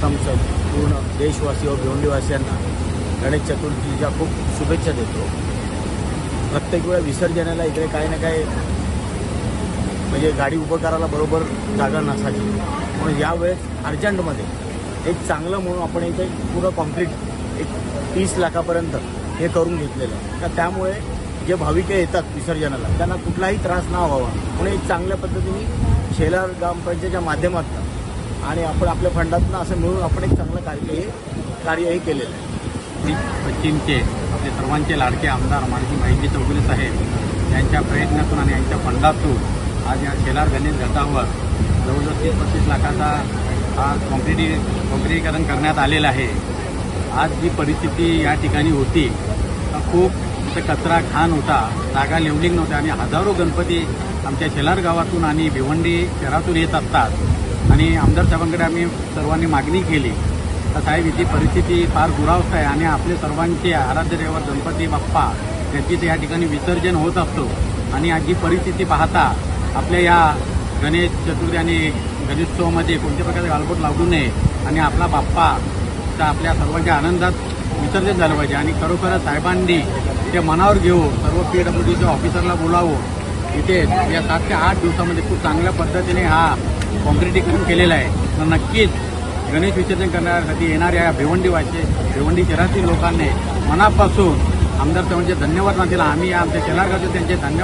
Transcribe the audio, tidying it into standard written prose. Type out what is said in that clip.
सर्वप्रथम पूर्ण देशवासी व भिवंडीवासियांना गणेश चतुर्थीच्या खूप शुभेच्छा देतो। प्रत्येक वेळा विसर्जनाला इकडे काही ना काही म्हणजे गाडी उभं करायला बरोबर जागा नसायची, म्हणून यावेळेस अर्जंटमध्ये एक चांगलं म्हणून आपण इथे पुरं कॉन्क्रीट एक 30 लाखापर्यंत हे करून घेतलेलं आहे। तर त्यामुळे जे भाविक येतात विसर्जनाला त्यांना कुठलाही त्रास न व्हावा म्हणून एक चांगल्या पद्धतीने शेलार ग्रामपंचायतीच्या माध्यमातून आणि आपण आपल्या फंडातून असं मिळून आपण एक चांगलं कार्य हे केलेलं आहे। पश्चिमचे आपले सर्वांचे लाडके आमदार मानसी भाईजी चौगुले साहेब यांच्या प्रयत्नातून आणि यांच्या फंडातून आज या शेलार गणेश घाटावर जवळजवळ 30-35 लाखाचा हा कॉन्क्रिटीकरण करण्यात आलेला आहे। आज जी परिस्थिती या ठिकाणी होती खूप कचरा घाण होता, जागा लेवलिंग नव्हत्या आणि हजारो गणपती आमच्या शेलार गावातून आणि भिवंडी शहरातून येत असतात आणि आमदार साहेबांकडे आम्ही सर्वांनी मागणी केली तर साहेब इथे परिस्थिती फार दुरावस्था आहे आणि आपले सर्वांचे आराध्य दैवत गणपती बाप्पा यांची या ठिकाणी विसर्जन होत असतो आणि आज जी परिस्थिती पाहता आपल्या या गणेश चतुर्थी आणि गणेशोत्सवामध्ये कोणत्या प्रकारचे गालबोट लागू नये आणि आपला बाप्पा आपल्या सर्वांच्या आनंदात विसर्जन झालं पाहिजे आणि खरोखरच साहेबांनी ते मनावर घेऊन सर्व PWDच्या ऑफिसरला बोलावं इथे या 7 ते 8 दिवसामध्ये खूप चांगल्या पद्धतीने हा कॉन्क्रिटीकरण केलेला आहे। तर नक्कीच गणेश विसर्जन करण्यासाठी येणाऱ्या भिवंडी शहरातील लोकांनी मनापासून आमदार साहेबांचे धन्यवाद मानतील। आम्ही आमच्या शेलार गावचे त्यांचे धन्यवाद